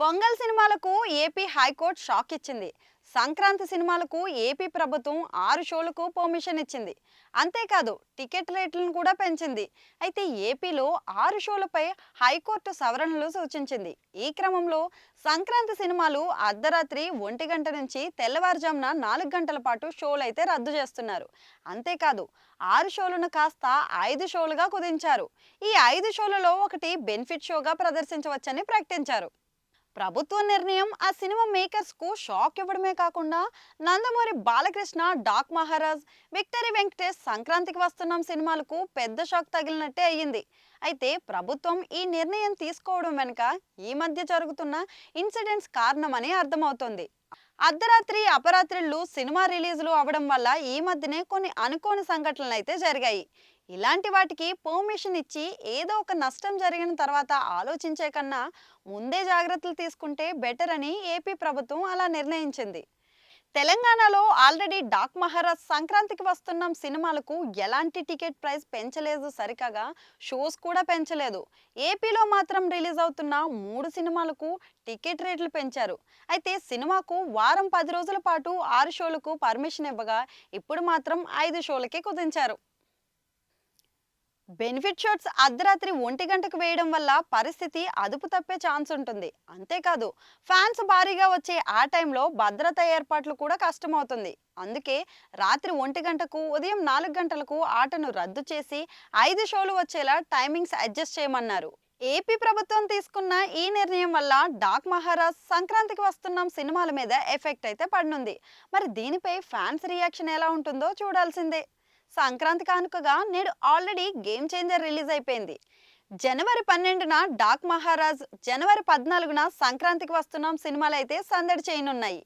పొంగల్ సినిమాలకు AP high court shock ఇచ్చింది. సంక్రాంతి సినిమాలకు ఏపీ ప్రభుత్వం 6 షోలకు పర్మిషన్ ఇచ్చింది. అంతేకాదు టికెట్ రేట్లను కూడా పెంచింది. అయితే ఏపీలో 6 షోలపై హైకోర్టు సవరణలు సూచించింది. ఈ క్రమంలో సంక్రాంతి సినిమాలు అర్ధరాత్రి 1 గంట నుంచి తెల్లవారుజామున 4 గంటల పాటు షోలు అయితే రద్దు చేస్తున్నారు. అంతేకాదు 6 షోలను కాస్త 5 షోలుగా కుదించారు. ఈ 5 షోలలో ఒకటి బెనిఫిట్ షోగా ప్రదర్శించవచ్చని ప్రకటించారు. ప్రభుత్వ నిర్ణయం ఆ సినిమా మేకర్స్ కు షాక్ ఇవ్వడమే కాకుండా నందమూరి బాలకృష్ణ, డాక్ మహారాజ్, విక్టరీ వెంకటేష్ సంక్రాంతికి వస్తున్నాం సినిమాలకు పెద్ద షాక్ తగిలినట్టే అయ్యింది. అయితే ప్రభుత్వం ఈ నిర్ణయం తీసుకోవడం వెనుక ఈ మధ్య జరుగుతున్న ఇన్సిడెంట్స్ కారణమని అర్థమవుతోంది. అర్ధరాత్రి అపరాత్రిళ్ళు సినిమా రిలీజులు అవడం వల్ల ఈ మధ్యనే కొన్ని అనుకోని సంఘటనలు అయితే జరిగాయి. ఇలాంటి వాటికి పర్మిషన్ ఇచ్చి ఏదో ఒక నష్టం జరిగిన తర్వాత ఆలోచించే కన్నా ముందే జాగ్రత్తలు తీసుకుంటే బెటర్ అని ఏపీ ప్రభుత్వం అలా నిర్ణయించింది. తెలంగాణలో ఆల్రెడీ డాక్ మహారాజ్ సంక్రాంతికి వస్తున్నాం సినిమాలకు ఎలాంటి టికెట్ ప్రైస్ పెంచలేదు, సరికగా షోస్ కూడా పెంచలేదు. ఏపీలో మాత్రం రిలీజ్ అవుతున్న 3 సినిమాలకు టికెట్ రేట్లు పెంచారు. అయితే సినిమాకు వారం 10 రోజుల పాటు 6 షోలకు పర్మిషన్ ఇవ్వగా ఇప్పుడు మాత్రం 5 షోలకే కుదించారు. బెనిఫిట్ షోట్స్ అర్ధరాత్రి 1 గంటకు వేయడం వల్ల పరిస్థితి అదుపు తప్పే ఛాన్స్ ఉంటుంది. అంతేకాదు ఫ్యాన్స్ భారీగా వచ్చే ఆ టైంలో భద్రతా ఏర్పాట్లు కూడా కష్టమవుతుంది. అందుకే రాత్రి 1 గంటకు, ఉదయం 4 గంటలకు ఆటను రద్దు చేసి 5 షోలు వచ్చేలా టైమింగ్స్ అడ్జస్ట్ చేయమన్నారు. ఏపీ ప్రభుత్వం తీసుకున్న ఈ నిర్ణయం వల్ల డాక్ మహారాజ్, సంక్రాంతికి వస్తున్నాం సినిమాల మీద ఎఫెక్ట్ అయితే పడనుంది. మరి దీనిపై ఫ్యాన్స్ రియాక్షన్ ఎలా ఉంటుందో చూడాల్సిందే. సంక్రాంతి కానుకగా నేడు ఆల్రెడీ గేమ్ చేంజర్ రిలీజ్ అయిపోయింది. జనవరి 12న డాక్ మహారాజ్, జనవరి 14న సంక్రాంతికి వస్తున్నాం సినిమాలు అయితే సందడి చేయనున్నాయి.